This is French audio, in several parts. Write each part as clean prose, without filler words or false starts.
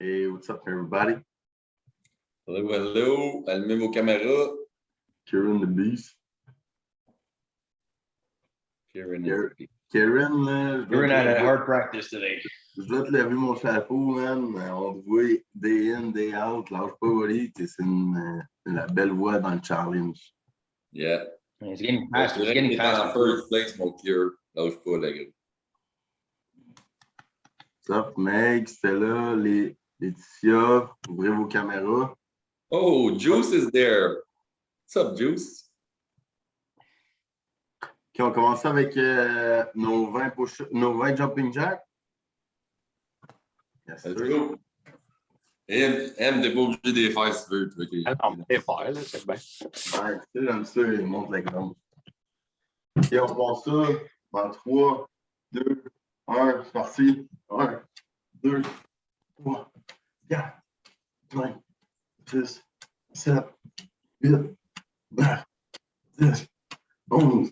Hey, what's up, everybody? Hello, hello. Allumez vos caméras. Kieran the Beast. Kieran had a hard practice today. Je dois te lever mon chapeau, man. On te voit day in, day out. Lâche pas, Wally. C'est la belle voix dans le challenge. Yeah. It's getting faster. It's getting faster. First place, mon cure. Lâche pas, les gars. What's up, Meg? Stella, Laetitia. Ouvrez vos caméras. Oh, Juice is there. What's up, Juice? OK, on commence avec nos 20 jumping jacks. Yes, let's go. M, t'es pas obligé de les faire si tu veux. On peut les faire, là, c'est bien. Ouais, j'aime ça, il montre l'exemple. OK, on commence ça dans 3, 2, 1, c'est parti. 1, 2, 3, 4, 5, 6, 7, 8, 9, 10, 11,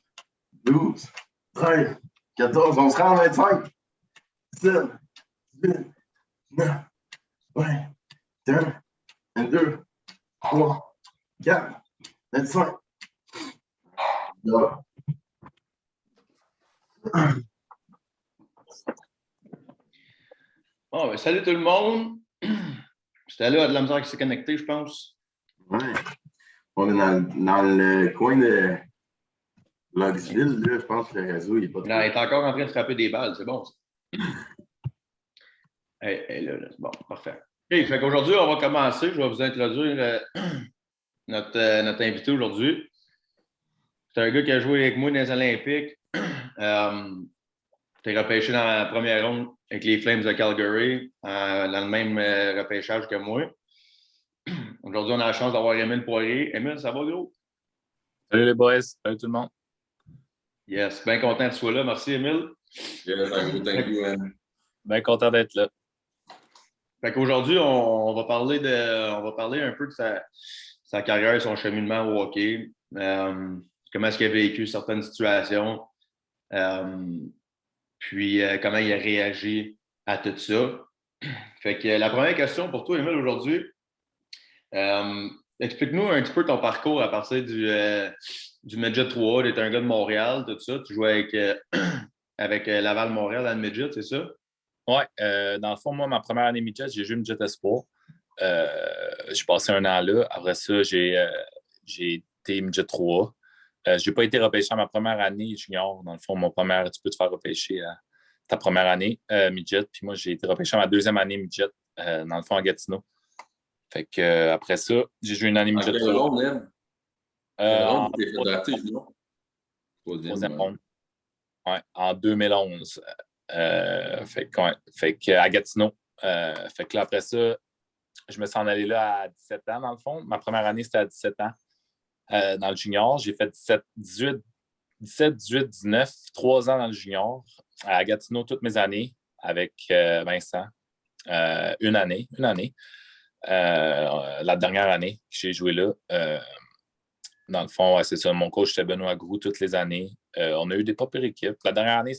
12, 13, 14, on se rend à 25, 17, 18, 19, 20, 21, 22, 3, 4, 25. Là. Bon, ben, salut tout le monde. C'était là, de la misère qui s'est connecté, je pense. Ouais. On est dans le coin de Logsville, là, je pense que le réseau, il n'est pas Il est encore en train de frapper des balles, c'est bon. Hey, là, c'est bon, parfait. OK, fait qu'aujourd'hui, on va commencer. Je vais vous introduire notre invité aujourd'hui. C'est un gars qui a joué avec moi dans les Olympiques. T'es repêché dans la première ronde avec les Flames de Calgary, dans le même repêchage que moi. Aujourd'hui, on a la chance d'avoir Émile Poirier. Émile, ça va, gros? Salut les boys, salut tout le monde. Yes, bien content que tu sois là. Merci, Émile. Yes, thank you, M. Bien content d'être là. Fait qu'aujourd'hui, on va parler un peu de sa carrière et son cheminement au hockey. Comment est-ce qu'il a vécu certaines situations. Puis comment il a réagi à tout ça. Fait que la première question pour toi, Émile, aujourd'hui, explique-nous un petit peu ton parcours à partir du Midget 3. Tu es un gars de Montréal, tout ça. Tu jouais avec Laval-Montréal dans le Midget, c'est ça? Oui, dans le fond, moi, ma première année Midget, j'ai joué Midget Espoir. J'ai passé un an là. Après ça, j'ai été Midget 3. Je n'ai pas été repêché à ma première année junior. Dans le fond, tu peux te faire repêcher à ta première année Midget. Puis moi, j'ai été repêché à ma deuxième année Midget, dans le fond, à Gatineau. Fait que après ça, j'ai joué une année Midget 3. Troisième ronde. Ouais, en 2011. Fait que à Gatineau. Fait que là, après ça, je me suis en allé là à 17 ans, dans le fond. Ma première année, c'était à 17 ans. Dans le junior, j'ai fait 17, 18, 19, 3 ans dans le junior. À Gatineau, toutes mes années, avec Vincent. Une année. La dernière année que j'ai joué là. Dans le fond, ouais, c'est ça. Mon coach, c'était Benoît Groux toutes les années. On a eu des pas pires équipes. La dernière année,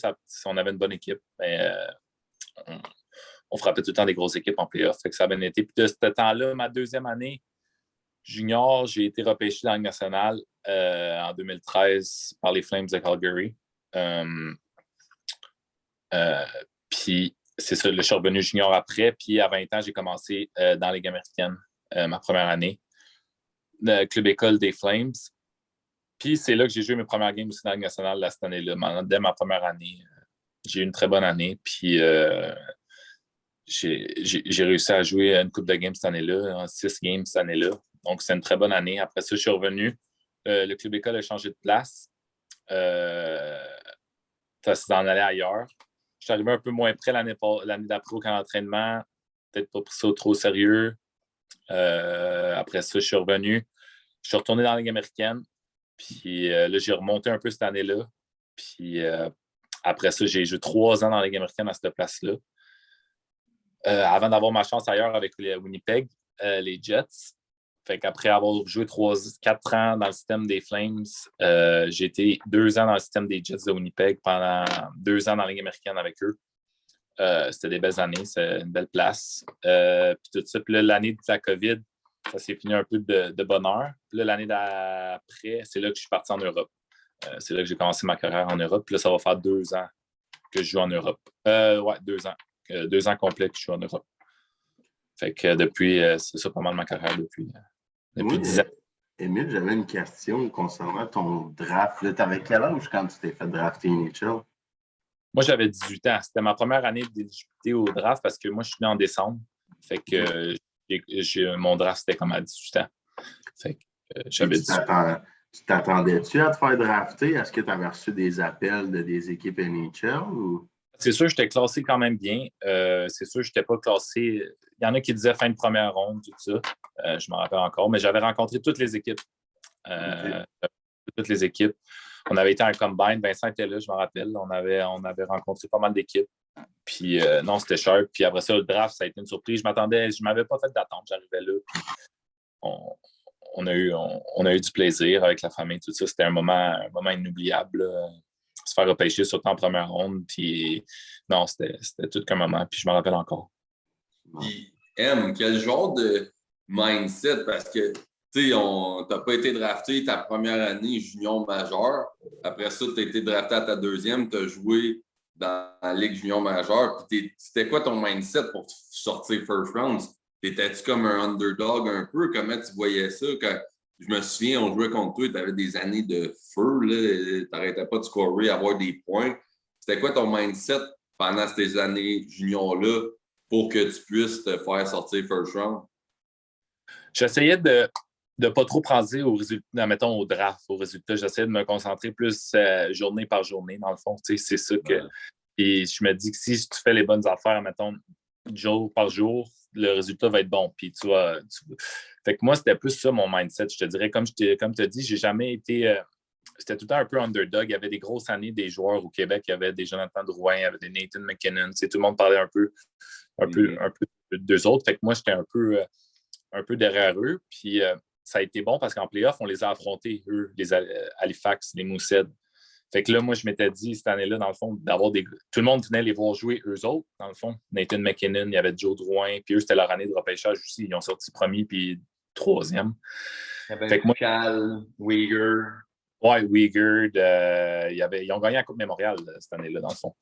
on avait une bonne équipe, mais on frappait tout le temps des grosses équipes en playoff. Fait que ça a bien été. Puis de ce temps-là, ma deuxième année junior, j'ai été repêché dans la Ligue nationale en 2013 par les Flames de Calgary. Puis c'est ça, je suis revenu junior après. Puis à 20 ans, j'ai commencé dans la Ligue américaine, ma première année. Le club école des Flames. Puis c'est là que j'ai joué mes premières games aussi dans la Ligue nationale cette année-là. Dès ma première année, j'ai eu une très bonne année. Puis j'ai réussi à jouer une couple de games cette année-là, 6 games cette année-là. Donc c'est une très bonne année. Après ça, je suis revenu. Le club école a changé de place. Ça s'est en allé ailleurs. Je suis arrivé un peu moins près l'année d'après au camp d'entraînement. Peut-être pas pris ça trop au sérieux. Après ça, je suis revenu. Je suis retourné dans la Ligue américaine. Puis là, j'ai remonté un peu cette année-là. Puis après ça, j'ai joué 3 ans dans la Ligue américaine à cette place-là. Avant d'avoir ma chance ailleurs avec les Winnipeg, les Jets. Fait qu'après avoir joué 4 ans dans le système des Flames, j'ai été 2 ans dans le système des Jets de Winnipeg pendant 2 ans dans la Ligue américaine avec eux. C'était des belles années, c'est une belle place. Puis tout ça. Puis là, l'année de la COVID, ça s'est fini un peu de bonheur. Puis là, l'année d'après, c'est là que je suis parti en Europe. C'est là que j'ai commencé ma carrière en Europe. Puis là, ça va faire 2 ans que je joue en Europe. Ouais, 2 ans. 2 ans complets que je suis en Europe. Fait que depuis, c'est ça pas mal ma carrière depuis 10 ans. Émile, j'avais une question concernant ton draft. Tu avais quel âge quand tu t'es fait drafter NHL? Moi, j'avais 18 ans. C'était ma première année d'éligibilité au draft parce que moi, je suis né en décembre. Fait que mon draft, c'était comme à 18 ans. Fait que j'avais 18 ans. Tu t'attendais-tu à te faire drafter? Est-ce que tu avais reçu des appels de des équipes NHL? Ou... C'est sûr, j'étais classé quand même bien. C'est sûr, je n'étais pas classé. Il y en a qui disaient fin de première ronde, tout ça. Je m'en rappelle encore. Mais j'avais rencontré toutes les équipes. Toutes les équipes. On avait été à un combine. Vincent était là, je me rappelle. On avait rencontré pas mal d'équipes. Puis non, c'était sharp. Puis après ça, le draft, ça a été une surprise. Je ne m'avais pas fait d'attente. J'arrivais là. Puis on a eu du plaisir avec la famille, tout ça. C'était un moment inoubliable. Là. Se faire repêcher surtout en première ronde. Puis non, c'était tout qu'un moment. Puis je me rappelle encore. Puis, quel genre de mindset? Parce que, tu sais, t'as pas été drafté ta première année junior majeur. Après ça, tu as été drafté à ta deuxième. Tu as joué dans la Ligue junior majeure. Puis c'était quoi ton mindset pour sortir first round? T'étais-tu comme un underdog un peu? Comment tu voyais ça? Quand je me souviens, on jouait contre toi, tu avais des années de feu, tu n'arrêtais pas de scorer, avoir des points. C'était quoi ton mindset pendant ces années juniors-là pour que tu puisses te faire sortir first round? J'essayais de ne pas trop penser aux résultats, mettons au draft, aux résultats. J'essayais de me concentrer plus journée par journée, dans le fond. C'est ça que. Et je me dis que si tu fais les bonnes affaires, mettons, jour par jour, le résultat va être bon. Puis tu vois. Fait que moi, c'était plus ça mon mindset. Je te dirais, comme tu as dit, j'ai jamais été. C'était tout le temps un peu underdog. Il y avait des grosses années des joueurs au Québec. Il y avait des Jonathan Drouin, il y avait des Nathan McKinnon. Tout le monde parlait un peu d'eux autres. Fait que moi, j'étais un peu derrière eux. Puis ça a été bon parce qu'en playoff, on les a affrontés, eux, les Halifax, les Moosehead. Fait que là, moi, je m'étais dit, cette année-là, dans le fond, d'avoir des... Tout le monde venait les voir jouer, eux autres, dans le fond. Nathan McKinnon, il y avait Joe Drouin, puis eux, c'était leur année de repêchage aussi. Ils ont sorti premier puis troisième. Il y avait Cal, Uyghur. Ouais, Uyghur. Ils ont gagné la Coupe Mémorial cette année-là, dans le fond.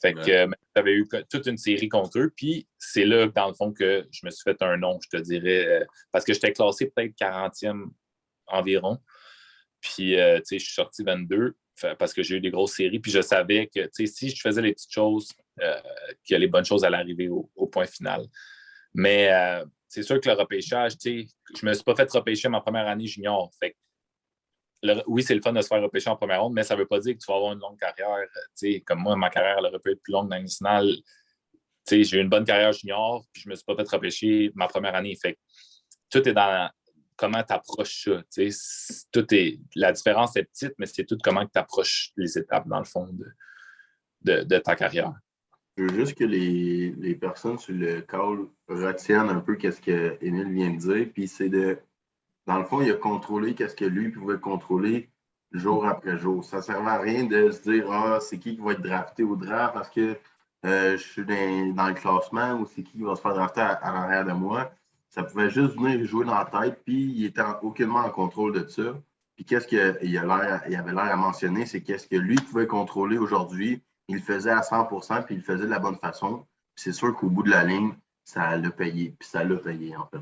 Fait que j'avais eu toute une série contre eux. Puis c'est là, dans le fond, que je me suis fait un nom, je te dirais, parce que j'étais classé peut-être 40e environ. Puis, tu sais, je suis sorti 22 parce que j'ai eu des grosses séries. Puis je savais que, tu sais, si je faisais les petites choses, que les bonnes choses allaient arriver au point final. Mais c'est sûr que le repêchage, tu sais, je me suis pas fait repêcher ma première année junior. Fait que oui, c'est le fun de se faire repêcher en première ronde, mais ça ne veut pas dire que tu vas avoir une longue carrière. Comme moi, ma carrière, elle aurait pu être plus longue dans la nationale. J'ai eu une bonne carrière junior, puis je ne me suis pas fait repêcher ma première année. Fait que tout est dans comment tu approches ça. La différence est petite, mais c'est tout comment tu approches les étapes, dans le fond, de ta carrière. Je veux juste que les personnes sur le call retiennent un peu ce qu'Émile vient de dire, puis c'est dans le fond, il a contrôlé qu'est-ce que lui pouvait contrôler jour après jour. Ça ne servait à rien de se dire c'est qui va être drafté au draft parce que je suis dans le classement ou c'est qui va se faire drafter à l'arrière de moi. Ça pouvait juste venir jouer dans la tête, puis il était aucunement en contrôle de ça. Puis qu'est-ce qu'il avait l'air à mentionner, c'est qu'est-ce que lui pouvait contrôler aujourd'hui. Il le faisait à 100%, puis il le faisait de la bonne façon. Puis c'est sûr qu'au bout de la ligne, ça l'a payé. Puis ça l'a payé, en fait.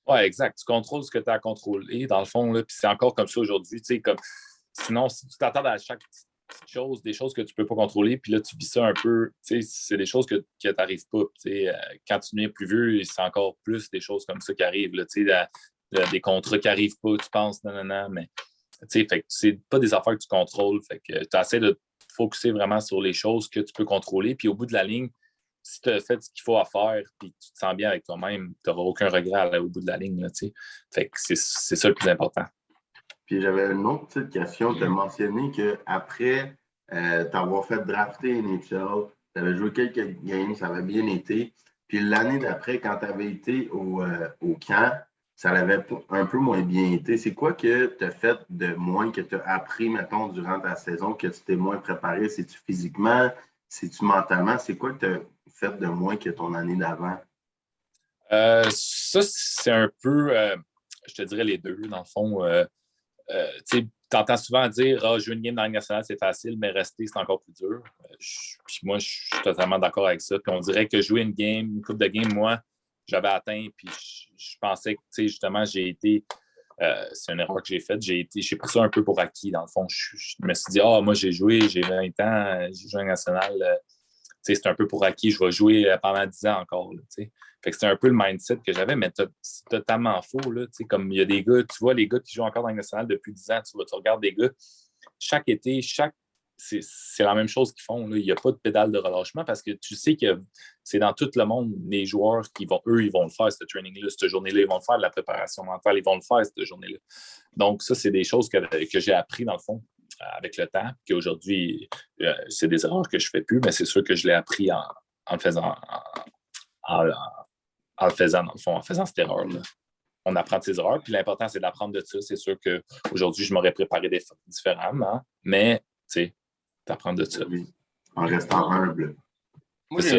Oui, exact. Tu contrôles ce que tu as à contrôler, dans le fond. Là, puis c'est encore comme ça aujourd'hui. Sinon, si tu t'attends à chaque petite chose, des choses que tu ne peux pas contrôler, puis là, tu vis ça un peu, c'est des choses que tu n'arrives pas. Quand tu deviens plus vieux, c'est encore plus des choses comme ça qui arrivent. Là, des contrats qui n'arrivent pas, tu penses, non, mais fait que c'est pas des affaires que tu contrôles. Fait que tu essaies de te focusser vraiment sur les choses que tu peux contrôler. Puis au bout de la ligne, si tu as fait ce qu'il faut à faire et que tu te sens bien avec toi-même, tu n'auras aucun regret au bout de la ligne. Là, fait que c'est ça le plus important. Puis j'avais une autre petite question. Tu as mentionné qu'après t'avoir fait drafter NHL, tu avais joué quelques games, ça avait bien été. Puis l'année d'après, quand tu avais été au camp, ça avait un peu moins bien été. C'est quoi que tu as fait de moins, que tu as appris, mettons, durant ta saison, que tu t'es moins préparé? C'est-tu physiquement? C'est-tu mentalement? C'est quoi que tu as fait de moins que ton année d'avant? Ça, c'est un peu, je te dirais les deux, dans le fond. Tu entends souvent dire jouer une game dans la Ligue nationale, c'est facile, mais rester, c'est encore plus dur. Puis moi, je suis totalement d'accord avec ça. Puis on dirait que jouer une coupe de game, moi, j'avais atteint, puis je pensais que, justement, j'ai été. C'est une erreur que j'ai faite. J'ai pris ça un peu pour acquis, dans le fond. Je me suis dit, moi, j'ai joué, j'ai 20 ans, j'ai joué en national. C'est un peu pour acquis. Je vais jouer pendant 10 ans encore. Là, fait que c'est un peu le mindset que j'avais, mais c'est totalement faux. Là, comme il y a des gars, tu vois, les gars qui jouent encore dans le national depuis 10 ans, tu regardes des gars, chaque été, c'est la même chose qu'ils font. Là. Il n'y a pas de pédale de relâchement parce que tu sais que c'est dans tout le monde, les joueurs qui vont, eux, ils vont le faire, ce training-là, cette journée-là, ils vont le faire, la préparation mentale, ils vont le faire, cette journée-là. Donc, ça, c'est des choses que j'ai appris, dans le fond, avec le temps, qu'aujourd'hui, c'est des erreurs que je ne fais plus, mais c'est sûr que je l'ai appris en le faisant, en le faisant, dans le fond, en faisant cette erreur-là. On apprend de ses erreurs, puis l'important, c'est d'apprendre de ça. C'est sûr qu'aujourd'hui, je m'aurais préparé différemment, mais, tu sais, d'apprendre de ça. Oui. En restant humble. Moi, j'ai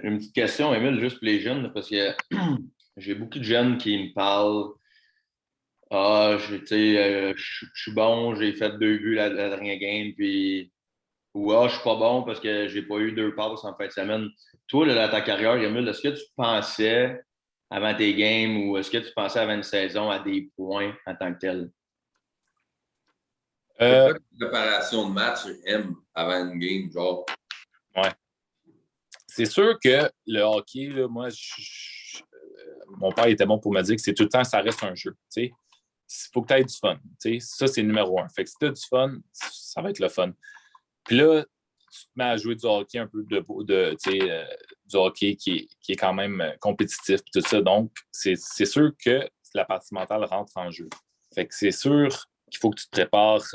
une petite question, Émile, juste pour les jeunes, parce que j'ai beaucoup de jeunes qui me parlent. Je suis bon, j'ai fait 2 buts la dernière game, puis je suis pas bon parce que j'ai pas eu 2 passes en fin de semaine. Toi, là, dans ta carrière, Émile, est-ce que tu pensais avant tes games ou est-ce que tu pensais avant une saison à des points en tant que tel? C'est quoi une préparation de match avant une game, genre? Ouais. C'est sûr que le hockey, là, moi, mon père était bon pour me dire que c'est tout le temps, ça reste un jeu. Il faut que tu aies du fun. Ça, c'est numéro 1. Fait que si tu as du fun, ça va être le fun. Puis là, tu te mets à jouer du hockey un peu du hockey qui est quand même compétitif tout ça. Donc, c'est sûr que la partie mentale rentre en jeu. Fait que c'est sûr qu'il faut que tu te prépares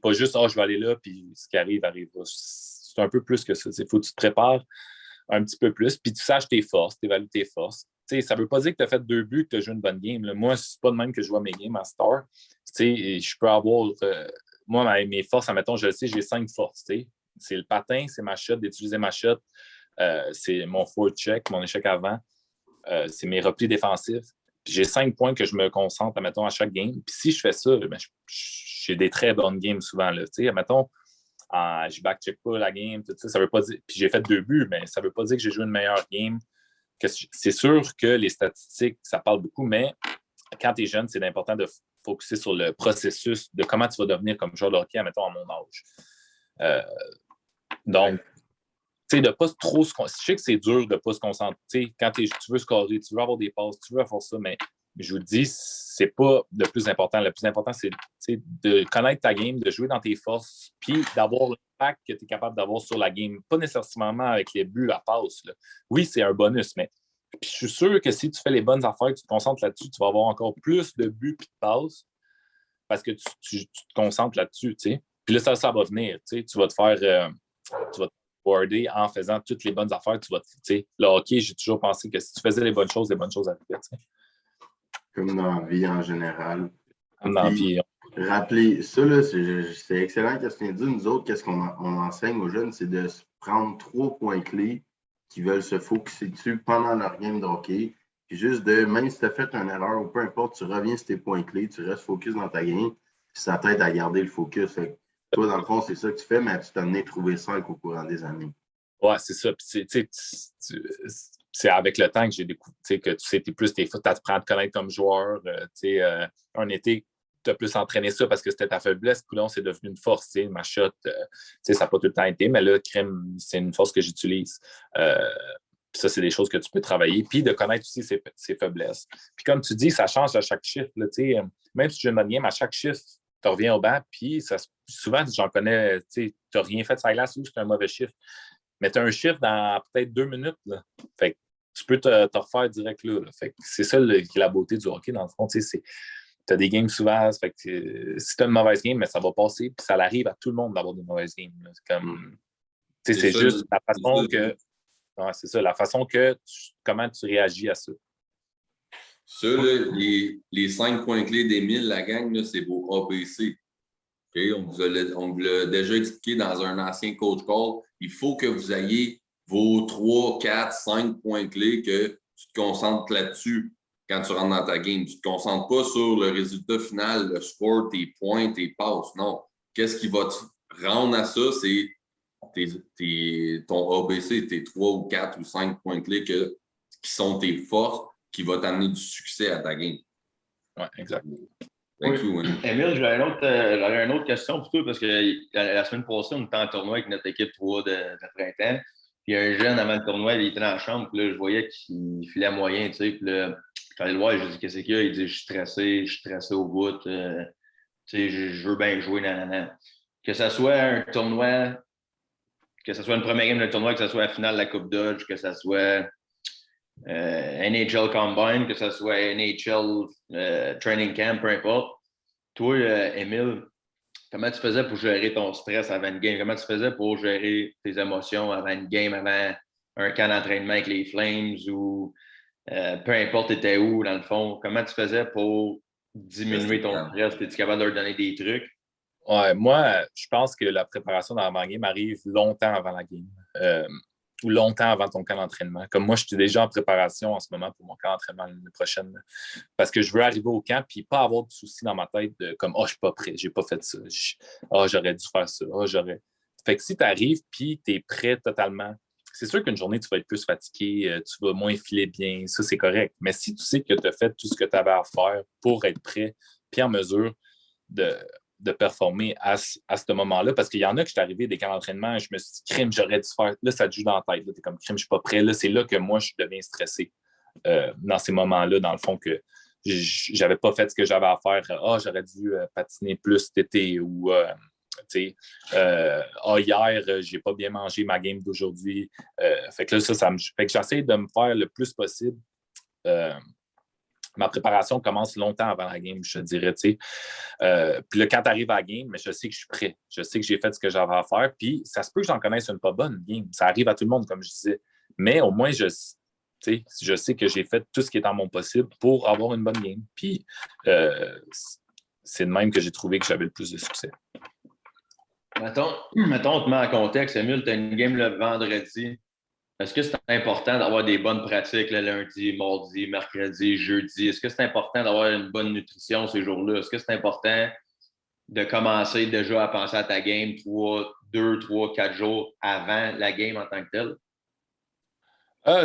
pas juste je vais aller là, puis ce qui arrive. C'est un peu plus que ça. Il faut que tu te prépares un petit peu plus, puis tu saches tes forces, tu évalues tes forces. Ça ne veut pas dire que tu as fait 2 buts, que tu as joué une bonne game. Là. Moi, c'est pas de même que je vois mes games en star. Je peux avoir... moi, mes forces, admettons, je le sais, j'ai 5 forces. C'est le patin, c'est ma shot, d'utiliser ma shot. C'est mon forward check, mon échec avant. C'est mes replis défensifs. Puis j'ai 5 points que je me concentre, admettons, à chaque game. Puis si je fais ça, j'ai des très bonnes games souvent. Là. Admettons, je back-check pas la game, tout ça. Ça veut pas dire... Puis j'ai fait 2 buts, mais ça ne veut pas dire que j'ai joué une meilleure game. C'est sûr que les statistiques, ça parle beaucoup, mais quand tu es jeune, c'est important de focusser sur le processus de comment tu vas devenir comme joueur de hockey, admettons, à mon âge. Donc, tu sais, de pas trop se concentrer. Je sais que c'est dur de ne pas se concentrer. Quand tu veux scorer, tu veux avoir des passes, tu veux faire ça, mais je vous dis, c'est pas le plus important. Le plus important, c'est de connaître ta game, de jouer dans tes forces, puis d'avoir l'impact que tu es capable d'avoir sur la game. Pas nécessairement avec les buts, la passe. Là. Oui, c'est un bonus, mais puis je suis sûr que si tu fais les bonnes affaires, tu te concentres là-dessus, tu vas avoir encore plus de buts et de passes parce que tu te concentres là-dessus. T'sais. Puis là, ça va venir. Tu vas te faire tu vas te boarder en faisant toutes les bonnes affaires. Le hockey, j'ai toujours pensé que si tu faisais les bonnes choses arrivaient. T'sais. Comme dans la vie en général. Comme dans la vie. Rappelez, ça, là, c'est excellent qu'est-ce qu'on dit. Nous autres, qu'est-ce qu'on enseigne aux jeunes, c'est de se prendre 3 points clés qui veulent se focusser dessus pendant leur game de hockey. Puis juste même si tu as fait une erreur ou peu importe, tu reviens sur tes points clés, tu restes focus dans ta game, puis ça t'aide à garder le focus. Fait que toi, dans le fond, c'est ça que tu fais, mais tu t'as amené à trouver ça au courant des années. Ouais, c'est ça. Puis, c'est avec le temps que j'ai découvert que tu sais, tu apprends à te connaître comme joueur. Un été, tu as plus entraîné ça parce que c'était ta faiblesse. Puis là, c'est devenu une force. Ma shot, ça n'a pas tout le temps été, mais là, crème, c'est une force que j'utilise. Ça, c'est des choses que tu peux travailler. Puis de connaître aussi ses faiblesses. Puis comme tu dis, ça change à chaque chiffre. Là, même si tu joues une bonne game, à chaque chiffre, tu reviens au banc. Puis souvent, j'en connais, tu n'as rien fait de sa glace ou c'est un mauvais chiffre. Mais tu as un chiffre dans peut-être 2 minutes. Là. Fait que tu peux te refaire direct là. Fait que c'est ça qui est la beauté du hockey, dans le fond. Tu as des games souvent. Fait que, si tu as une mauvaise game, mais ça va passer. Puis ça arrive à tout le monde d'avoir des mauvaises games. C'est juste la façon que. Ouais, c'est ça, la façon que comment tu réagis à ça. Ça, là, les 5 points clés d'Émile, la gang, là, c'est vos ABC. Okay? On vous l'a déjà expliqué dans un ancien coach call. Il faut que vous ayez vos 3, 4, 5 points clés que tu te concentres là-dessus quand tu rentres dans ta game. Tu ne te concentres pas sur le résultat final, le score, tes points, tes passes. Non. Qu'est-ce qui va te rendre à ça? C'est ton ABC, tes 3 ou 4 ou 5 points clés qui sont tes forces qui vont t'amener du succès à ta game. Oui, exact. Oui. Émile, j'aurais une autre question pour toi parce que la semaine passée, on était en tournoi avec notre équipe 3 de printemps. Puis il y a un jeune avant le tournoi, il était dans la chambre, puis là, je voyais qu'il filait moyen, tu sais. Puis là, je suis allé le voir, je lui ai dit qu'est-ce qu'il y a? Il dit je suis stressé au bout, tu sais, je veux bien jouer, nanana. Que ce soit un tournoi, que ce soit une première game de tournoi, que ce soit la finale de la Coupe Dodge, que ce soit NHL Combine, que ce soit NHL Training Camp, peu importe. Toi, Émile, comment tu faisais pour gérer ton stress avant une game? Comment tu faisais pour gérer tes émotions avant une game, avant un camp d'entraînement avec les Flames ou peu importe t'étais où, dans le fond? Comment tu faisais pour diminuer ton stress? Es-tu capable de leur donner des trucs? Ouais, moi, je pense que la préparation dans l'avant-game arrive longtemps avant la game. Ou longtemps avant ton camp d'entraînement. Comme moi, je suis déjà en préparation en ce moment pour mon camp d'entraînement l'année prochaine. Parce que je veux arriver au camp et pas avoir de soucis dans ma tête de comme je suis pas prêt, j'ai pas fait ça. J'aurais dû faire ça. J'aurais. Fait que si tu arrives puis tu es prêt totalement, c'est sûr qu'une journée, tu vas être plus fatigué, tu vas moins filer bien, ça c'est correct. Mais si tu sais que tu as fait tout ce que tu avais à faire pour être prêt puis en mesure de performer à ce moment-là. Parce qu'il y en a que je suis arrivé des camps d'entraînement et je me suis dit, crime, j'aurais dû faire. Là, ça te joue dans la tête. Tu es comme, crime, je suis pas prêt. Là, c'est là que moi, je deviens stressé dans ces moments-là, dans le fond, que j'avais pas fait ce que j'avais à faire. J'aurais dû patiner plus cet été ou, hier, j'ai pas bien mangé ma game d'aujourd'hui. Fait que là, fait que j'essaie de me faire le plus possible. Ma préparation commence longtemps avant la game, je te dirais. Puis là, quand tu arrives à la game, je sais que je suis prêt. Je sais que j'ai fait ce que j'avais à faire. Puis ça se peut que j'en connaisse une pas bonne game. Ça arrive à tout le monde, comme je disais. Mais au moins, je sais que j'ai fait tout ce qui est en mon possible pour avoir une bonne game. Puis c'est de même que j'ai trouvé que j'avais le plus de succès. Mettons, on te met en contexte. Emile, tu as une game le vendredi. Est-ce que c'est important d'avoir des bonnes pratiques le lundi, mardi, mercredi, jeudi? Est-ce que c'est important d'avoir une bonne nutrition ces jours-là? Est-ce que c'est important de commencer déjà à penser à ta game 2, 3, 4 jours avant la game en tant que telle?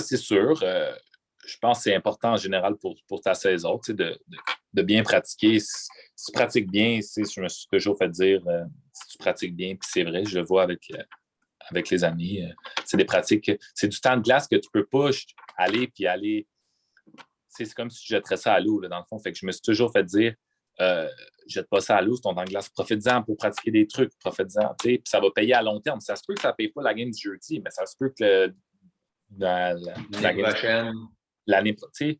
C'est sûr. Je pense que c'est important en général pour ta saison de bien pratiquer. Si tu pratiques bien, je me suis toujours fait dire si tu pratiques bien, puis c'est vrai, je le vois avec les amis. C'est des pratiques, c'est du temps de glace que tu ne peux pas aller. C'est comme si tu jetterais ça à l'eau, là, dans le fond. Fait que je me suis toujours fait dire jette pas ça à l'eau, c'est ton temps de glace. Profite-en pour pratiquer des trucs. Profite-en. Puis ça va payer à long terme. Ça se peut que ça ne paye pas la game du jeudi, mais ça se peut que l'année prochaine. L'année prochaine.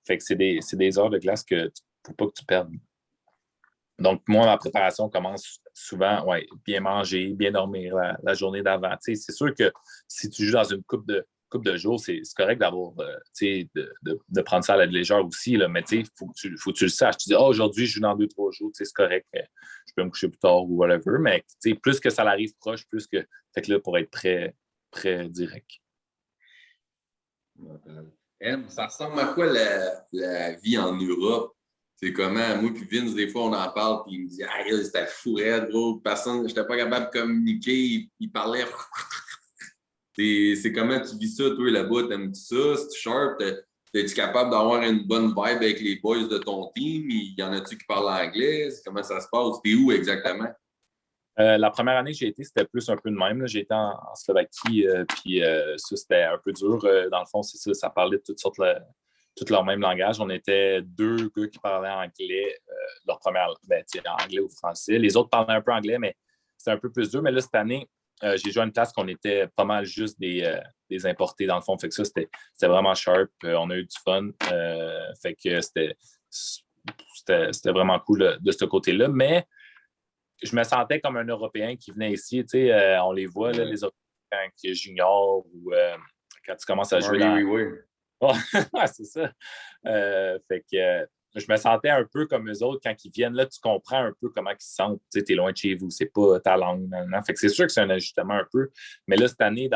Fait que c'est des heures de glace que ne faut pas que tu perdes. Donc, moi, ma préparation commence souvent, bien manger, bien dormir la journée d'avant. C'est sûr que si tu joues dans une coupe de jours, c'est correct d'avoir, de prendre ça à la légère aussi, là, mais il faut que tu le saches. Tu dis, aujourd'hui, je joue dans 2-3 jours, c'est correct, je peux me coucher plus tard ou whatever, mais plus que ça l'arrive proche, plus que. Fait que là, pour être prêt direct. Ça ressemble à quoi la vie en Europe? C'est comment? Moi puis Vince, des fois, on en parle, puis il me dit « Ah, c'était fou, gros, personne, j'étais pas capable de communiquer, il parlait. » C'est comment tu vis ça, toi, là-bas? T'aimes-tu ça? C'est-tu sharp? Es-tu capable d'avoir une bonne vibe avec les boys de ton team? Il y en a-tu qui parlent anglais? Comment ça se passe? T'es où exactement? La première année que j'ai été, c'était plus un peu de même. J'ai été en Slovaquie, puis ça, c'était un peu dur. Dans le fond, c'est ça, ça parlait de toutes sortes, tout leur même langage. On était 2 gars qui parlaient anglais, leur première, anglais ou français. Les autres parlaient un peu anglais, mais c'était un peu plus dur. Mais là, cette année, j'ai joué à une classe qu'on était pas mal juste des importés, dans le fond. Fait que ça, c'était vraiment sharp. On a eu du fun. Fait que c'était vraiment cool de ce côté-là. Mais je me sentais comme un Européen qui venait ici. On les voit, là, les Européens qui sont juniors ou quand tu commences à jouer dans... Oui. c'est ça. Fait que je me sentais un peu comme eux autres. Quand ils viennent là, tu comprends un peu comment ils se sentent. Tu sais, t'es loin de chez vous, c'est pas ta langue. Nan. Fait que c'est sûr que c'est un ajustement un peu. Mais là, cette année,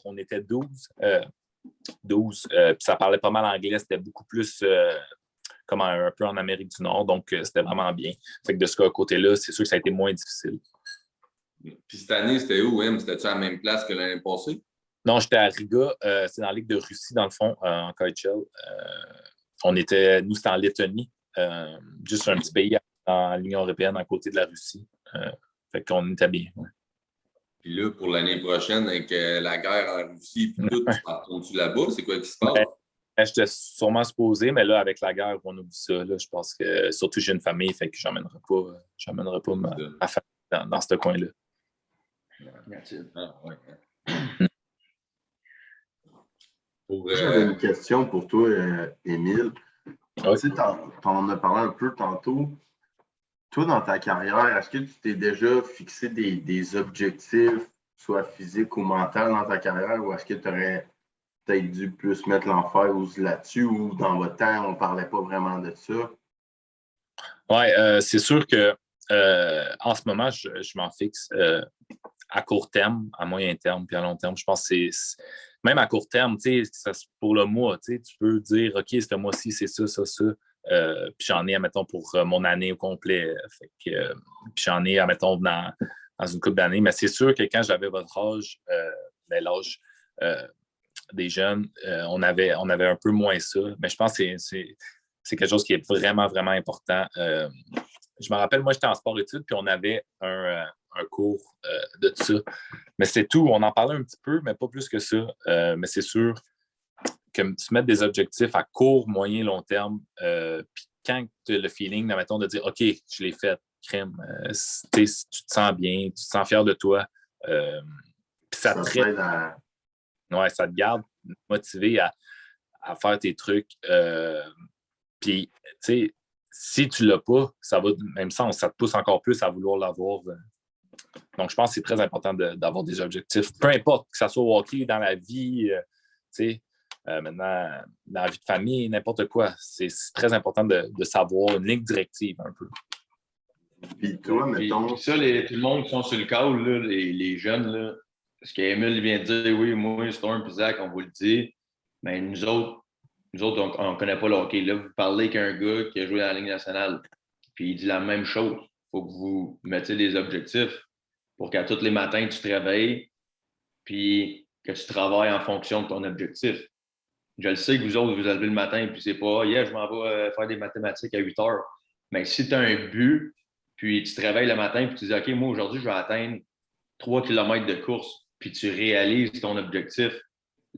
on était 12 puis ça parlait pas mal anglais. C'était beaucoup plus comme un peu en Amérique du Nord. Donc, c'était vraiment bien. Fait que de ce côté-là, c'est sûr que ça a été moins difficile. Puis cette année, c'était où, Em? C'était-tu à la même place que l'année passée? Non, j'étais à Riga. C'est dans la Ligue de Russie, dans le fond, en KHL. Nous, c'était en Lettonie. Juste un petit pays dans l'Union européenne à côté de la Russie. Fait qu'on était bien. Ouais. Puis là, pour l'année prochaine, avec la guerre en Russie et tout, tu retournes-tu là-bas? C'est quoi qui se passe? J'étais sûrement supposé, mais là, avec la guerre, on oublie ça. Là, je pense que surtout j'ai une famille, fait que j'emmènerai pas ma famille dans ce coin-là. Ah, ouais. J'avais une question pour toi, Émile. Ouais. Tu sais, t'en as parlé un peu tantôt. Toi, dans ta carrière, est-ce que tu t'es déjà fixé des objectifs, soit physiques ou mentaux, dans ta carrière, ou est-ce que tu aurais peut-être dû plus mettre l'emphase là-dessus, ou dans votre temps, on ne parlait pas vraiment de ça? Oui, c'est sûr que en ce moment, je m'en fixe à court terme, à moyen terme, puis à long terme. Je pense que même à court terme, pour le mois, tu peux dire, OK, ce mois-ci, c'est ça, ça, ça. Puis j'en ai, admettons, pour mon année au complet. Puis j'en ai, admettons, dans une couple d'années. Mais c'est sûr que quand j'avais votre âge, l'âge des jeunes, on avait un peu moins ça. Mais je pense que c'est quelque chose qui est vraiment, vraiment important. Je me rappelle, moi, j'étais en sport-études, puis on avait un cours de ça. Mais c'est tout. On en parlait un petit peu, mais pas plus que ça. Mais c'est sûr que se mettre des objectifs à court, moyen, long terme, puis quand tu as le feeling, mettons, de dire, OK, je l'ai fait, crème, si tu te sens bien, tu te sens fier de toi, puis ça te garde motivé à faire tes trucs. Puis, tu sais, si tu ne l'as pas, ça va du même sens, ça te pousse encore plus à vouloir l'avoir. Donc, je pense que c'est très important d'avoir des objectifs. Peu importe, que ce soit au hockey, dans la vie, tu sais, maintenant, dans la vie de famille, n'importe quoi. C'est très important de savoir une ligne directive un peu. Puis toi, mettons... Puis ça, tout le monde qui sont sur le call, là, les jeunes, là, ce qu'Émile vient de dire, oui, moi, Storm et Zach, on vous le dit, mais nous autres, on ne connaît pas le hockey. Là, vous parlez qu'un gars qui a joué dans la Ligue nationale, puis il dit la même chose. Il faut que vous mettiez des objectifs pour qu'à tous les matins, tu te réveilles, puis que tu travailles en fonction de ton objectif. Je le sais que vous autres, vous levez le matin, puis c'est pas, je m'en vais faire des mathématiques à 8 heures. Mais si tu as un but, puis tu te réveilles le matin, puis tu dis, OK, moi, aujourd'hui, je vais atteindre 3 km de course, puis tu réalises ton objectif,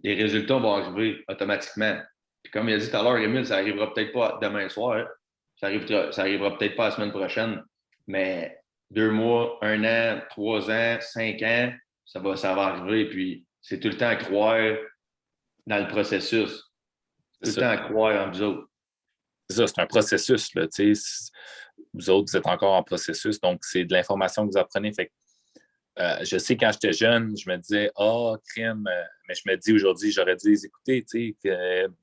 les résultats vont arriver automatiquement. Puis comme il a dit tout à l'heure, Émile, ça n'arrivera peut-être pas demain soir, hein. Ça arrivera peut-être pas la semaine prochaine, mais 2 mois, 1 an, 3 ans, 5 ans, ça va arriver. Puis c'est tout le temps à croire dans le processus. Tout le temps à croire en vous autres. C'est ça, c'est un processus. Là, vous autres, vous êtes encore en processus, donc c'est de l'information que vous apprenez. Fait que, je sais, quand j'étais jeune, je me disais, crime, mais je me dis aujourd'hui, j'aurais dû les écouter.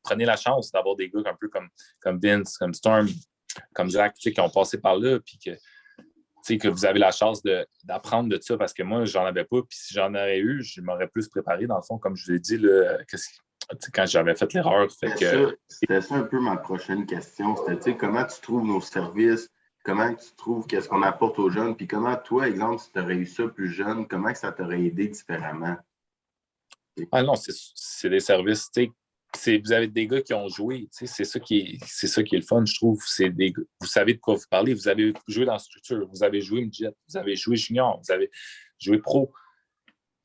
Prenez la chance d'avoir des gars un peu comme Vince, comme Storm, comme Zach, qui ont passé par là, puis que vous avez la chance d'apprendre de ça, parce que moi, j'en avais pas, puis si j'en aurais eu, je m'aurais plus préparé, dans le fond, comme je vous ai dit, là, quand j'avais fait l'erreur. C'était ça un peu ma prochaine question. C'était comment tu trouves nos services, comment tu trouves qu'est-ce qu'on apporte aux jeunes, puis comment toi, exemple, si tu aurais eu ça plus jeune, comment que ça t'aurait aidé différemment? Ah non, c'est des services, vous avez des gars qui ont joué, c'est ça qui est le fun, je trouve. Vous savez de quoi vous parlez, vous avez joué dans la structure, vous avez joué midget, vous avez joué junior, vous avez joué pro.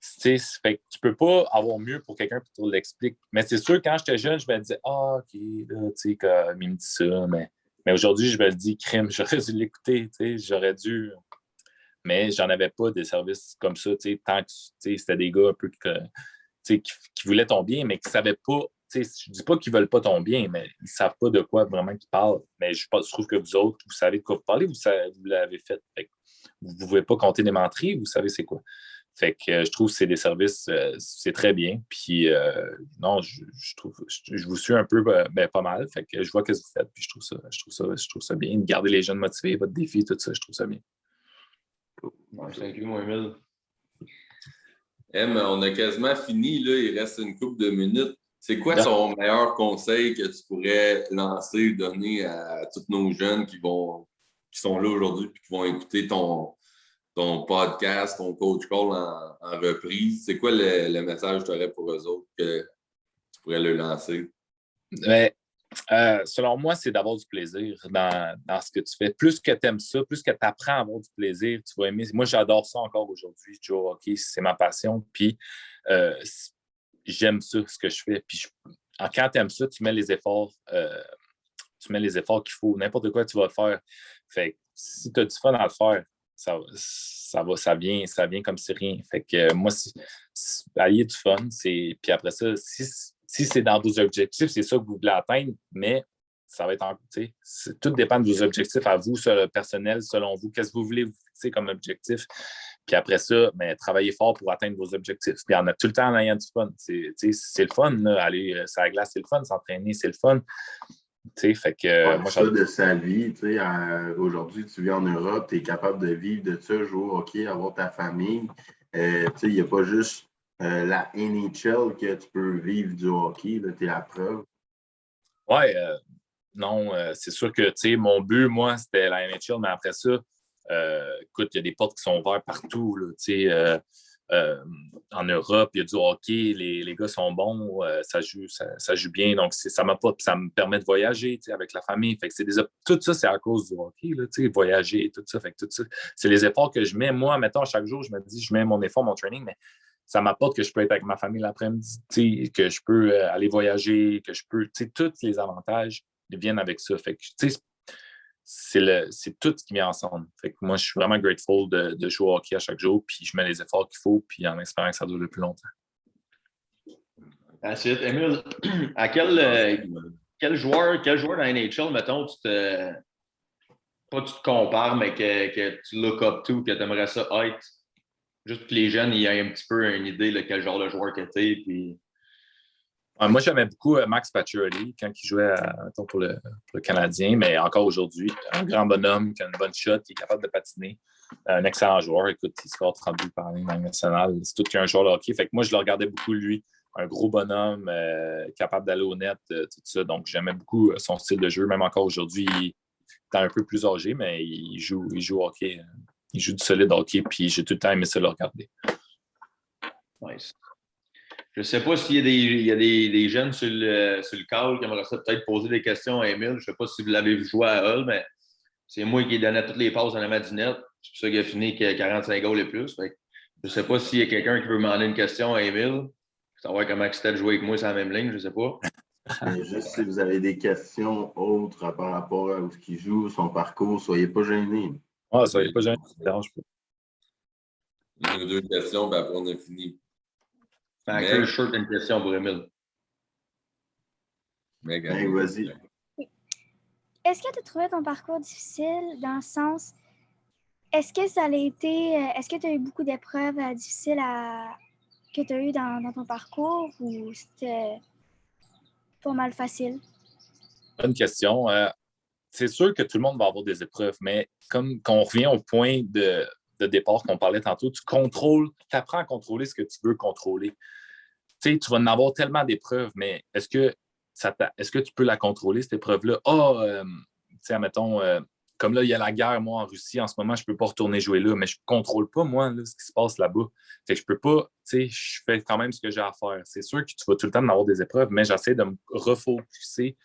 Fait que tu peux pas avoir mieux pour quelqu'un qui te l'explique. Mais c'est sûr, quand j'étais jeune, je me disais, OK, là, comme il me dit ça, mais aujourd'hui, je me le dis, crime, j'aurais dû l'écouter, j'aurais dû. Mais j'en avais pas des services comme ça, tant que c'était des gars un peu qui voulaient ton bien, mais qui ne savaient pas. Je ne dis pas qu'ils ne veulent pas ton bien, mais ils ne savent pas de quoi vraiment qu'ils parlent. Mais je trouve que vous autres, vous savez de quoi vous parlez, vous l'avez fait. Vous ne pouvez pas compter des menteries, vous savez c'est quoi. Fait que je trouve que c'est des services, c'est très bien. Puis non, je vous suis un peu pas mal. Fait que je vois ce que vous faites, puis je trouve ça bien. Garder les jeunes motivés, votre défi, tout ça, je trouve ça bien. Thank you, mon Emile. On a quasiment fini, là. Il reste une couple de minutes. C'est quoi ton meilleur conseil que tu pourrais lancer ou donner à tous nos jeunes qui sont là aujourd'hui et qui vont écouter ton podcast, ton coach call en reprise? C'est quoi le message que tu aurais pour eux autres que tu pourrais leur lancer? Mais, selon moi, c'est d'avoir du plaisir dans ce que tu fais. Plus que tu aimes ça, plus que tu apprends à avoir du plaisir, tu vas aimer. Moi, j'adore ça encore aujourd'hui. Je joue au hockey, c'est ma passion. Puis, j'aime ça, ce que je fais. Puis, quand tu aimes ça, tu mets les efforts qu'il faut. N'importe quoi, tu vas le faire. Fait que si tu as du fun à le faire, ça vient comme si rien. Fait que moi, allier du fun, puis après ça, si c'est dans vos objectifs, c'est ça que vous voulez atteindre, mais ça va être tout dépend de vos objectifs à vous, sur le personnel, selon vous. Qu'est-ce que vous voulez vous fixer comme objectif? Puis après ça, travaillez fort pour atteindre vos objectifs. Puis on a tout le temps en ayant du fun. C'est le fun, là, aller sur la glace, c'est le fun, s'entraîner, c'est le fun. Fait que, moi, ça de sa vie, aujourd'hui, tu vis en Europe, tu es capable de vivre de ça, jouer au hockey, avoir ta famille. Il n'y a pas juste la NHL que tu peux vivre du hockey, tu es la preuve. Ouais, non, c'est sûr que mon but, moi, c'était la NHL, mais après ça, écoute, il y a des portes qui sont ouvertes partout. Là, en Europe, il y a du hockey, les gars sont bons, ça joue bien. Donc, ça me permet de voyager avec la famille. Fait que tout ça, c'est à cause du hockey, là, voyager et tout ça. Fait que tout ça, c'est les efforts que je mets. Moi, mettons, chaque jour, je me dis, je mets mon effort, mon training, mais ça m'apporte que je peux être avec ma famille l'après-midi, que je peux aller voyager, que je peux, tous les avantages viennent avec ça. Fait que, c'est tout ce qui vient ensemble. Fait que moi, je suis vraiment grateful de jouer au hockey à chaque jour, puis je mets les efforts qu'il faut, puis en espérant que ça dure le plus longtemps. Ensuite, Emile, à quel joueur dans la NHL, mettons, pas tu te compares, mais que tu look up to, que tu aimerais ça être, juste que les jeunes aient un petit peu une idée de quel genre de joueur que tu es, puis... Moi, j'aimais beaucoup Max Pacioretty quand il jouait pour le Canadien, mais encore aujourd'hui, un grand bonhomme qui a une bonne shot, qui est capable de patiner, un excellent joueur. Écoute, il score 30 buts par année dans le national. C'est tout qu'un joueur de hockey. Fait que moi, je le regardais beaucoup, lui. Un gros bonhomme, capable d'aller au net, tout ça. Donc, j'aimais beaucoup son style de jeu. Même encore aujourd'hui, il est un peu plus âgé, mais il joue au hockey. Il joue du solide hockey, puis j'ai tout le temps aimé ça le regarder. Nice. Je ne sais pas s'il y a des jeunes sur le call qui aimeraient ça peut-être poser des questions à Emile. Je ne sais pas si vous l'avez vu jouer à Hull, mais c'est moi qui donnais toutes les passes dans la madinette. C'est pour ça qu'il a fini 45 goals et plus. Fait que je ne sais pas s'il y a quelqu'un qui veut demander une question à Emile. Savoir comment c'était de jouer avec moi sur la même ligne, je ne sais pas. Mais juste si vous avez des questions autres par rapport à ce qu'il joue, son parcours, soyez pas gênés. Ah, soyez pas gênés, ça ne dérange pas. Une ou deux questions, puis après on a fini. Fait short une question pour Emile. Vas-y. Est-ce que tu trouvais ton parcours difficile dans le sens, est-ce que tu as eu beaucoup d'épreuves difficiles que tu as eues dans ton parcours ou c'était pas mal facile? Bonne question. C'est sûr que tout le monde va avoir des épreuves, mais comme quand on revient au point de départ qu'on parlait tantôt, tu apprends à contrôler ce que tu veux contrôler. Tu vas en avoir tellement d'épreuves, mais est-ce que tu peux la contrôler, cette épreuve-là? Admettons, comme là, il y a la guerre, moi, en Russie, en ce moment, je ne peux pas retourner jouer là, mais je ne contrôle pas, moi, là, ce qui se passe là-bas. Fait que je peux pas, je fais quand même ce que j'ai à faire. C'est sûr que tu vas tout le temps avoir des épreuves, mais j'essaie de me refocuser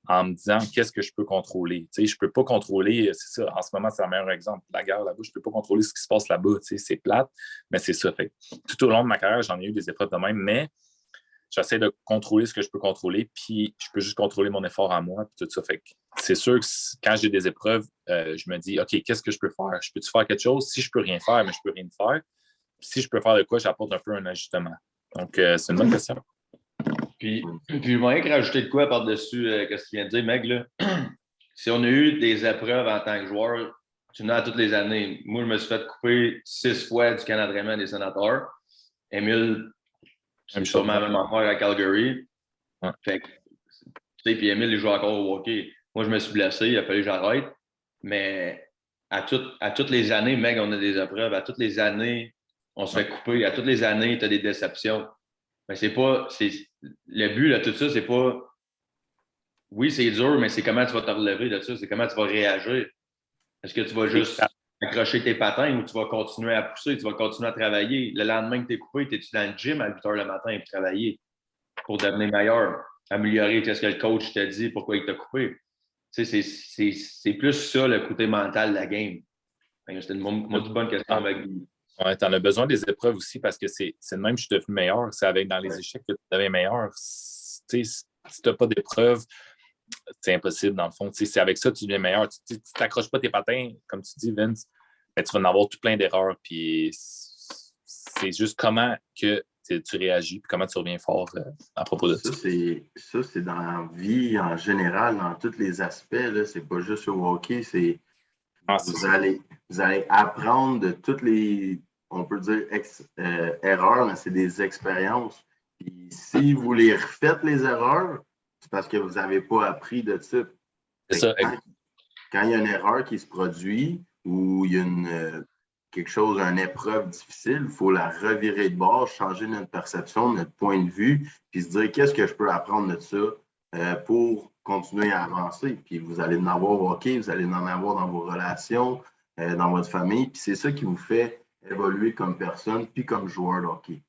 en me disant qu'est-ce que je peux contrôler. Je ne peux pas contrôler, c'est ça, en ce moment, c'est le meilleur exemple. La guerre là-bas, je ne peux pas contrôler ce qui se passe là-bas. C'est plate, mais c'est ça. Fait que tout au long de ma carrière, j'en ai eu des épreuves de même, mais j'essaie de contrôler ce que je peux contrôler, puis je peux juste contrôler mon effort à moi, puis tout ça. Fait que c'est sûr que quand j'ai des épreuves, je me dis, OK, qu'est-ce que je peux faire? Je peux-tu faire quelque chose? Si je peux rien faire, mais je peux rien faire. Puis si je peux faire de quoi, j'apporte un peu un ajustement. Donc, c'est une bonne question. Puis je voudrais rajouter de quoi par-dessus ce que tu viens de dire, Meg. Là. Si on a eu des épreuves en tant que joueur, tu n'as toutes les années. Moi, je me suis fait couper 6 fois du camp d'entraînement des Sénateurs. Émile, c'est sûrement la même affaire à Calgary. Ouais. Fait que, tu sais, puis Émile, il joue encore au hockey. Moi, je me suis blessé, il a fallu que j'arrête. Mais à toutes les années, mec, on a des épreuves. À toutes les années, on se fait couper. À toutes les années, tu as des déceptions. Mais le but de tout ça, c'est pas. Oui, c'est dur, mais c'est comment tu vas te relever de ça. C'est comment tu vas réagir. Est-ce que tu vas juste accrocher tes patins ou tu vas continuer à pousser, tu vas continuer à travailler? Le lendemain que tu es coupé, es-tu dans le gym à 8 h le matin et travailler pour devenir meilleur, améliorer ce que le coach t'a dit, pourquoi il t'a coupé? Tu sais, c'est plus ça le côté mental de la game. C'était une bonne question avec lui. Ouais, tu en as besoin des épreuves aussi parce que c'est de même que je suis devenu meilleur. C'est dans les échecs que tu deviens meilleur. Si tu n'as pas d'épreuves, c'est impossible dans le fond. C'est avec ça que tu deviens meilleur. Tu t'accroches pas tes patins, comme tu dis, Vince, mais tu vas en avoir tout plein d'erreurs. Puis c'est juste comment que tu réagis et comment tu reviens fort à propos de ça. Ça, c'est dans la vie en général, dans tous les aspects. C'est pas juste au hockey. Vous allez apprendre de toutes les, on peut dire, erreurs, mais c'est des expériences. Puis si vous les refaites, les erreurs, c'est parce que vous n'avez pas appris de ça. C'est ça. Quand il y a une erreur qui se produit ou il y a quelque chose, une épreuve difficile, il faut la revirer de bord, changer notre perception, notre point de vue, puis se dire qu'est-ce que je peux apprendre de ça pour continuer à avancer. Puis vous allez en avoir au hockey, vous allez en avoir dans vos relations, dans votre famille. Puis c'est ça qui vous fait évoluer comme personne puis comme joueur de hockey.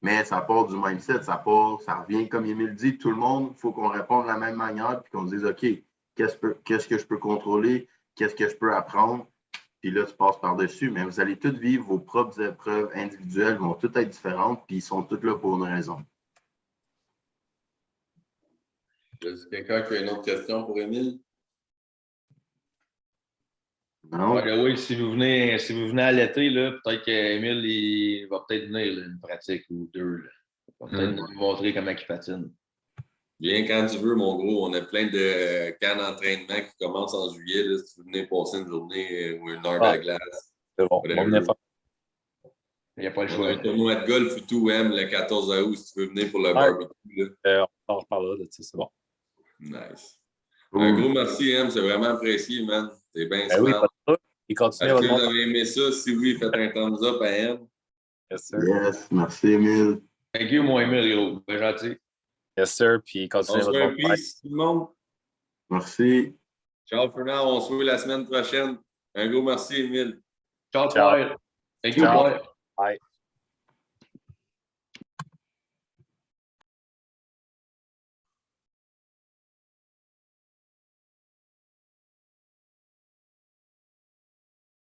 Mais ça part du mindset, ça revient, comme Émile dit, tout le monde, il faut qu'on réponde de la même manière puis qu'on dise OK, qu'est-ce que je peux contrôler, qu'est-ce que je peux apprendre, puis là, tu passes par-dessus. Mais vous allez toutes vivre vos propres épreuves individuelles, vont toutes être différentes, puis ils sont toutes là pour une raison. Est-ce quelqu'un qui a une autre question pour Émile? Non? Oui, si vous venez à l'été, peut-être qu'Émile il va peut-être venir une pratique ou deux. Là. Il va peut-être nous montrer comment il patine. Viens quand tu veux, mon gros. On a plein de camps d'entraînement qui commencent en juillet. Là, si tu veux venir passer une journée ou une heure de glace. C'est bon. Il n'y a pas le choix. On a un tournoi de golf et tout, le 14 août, si tu veux venir pour le barbecue. On reparlera de ça, c'est bon. Nice. Un gros merci, c'est vraiment apprécié, man. T'es bien oui, smart. pas de ça. Et continue Est-ce que vous avez aimé ça? Si oui, faites un thumbs up à M. Yes, sir. Yes, merci, Émile. Thank you, mon Émile, gros. Bien gentil. Yes, sir. Puis continuez On se fait un peace, tout le monde. Merci. Ciao for now. On se voit la semaine prochaine. Un gros merci, Émile. Ciao, Pierre. Thank you, boy. Bye.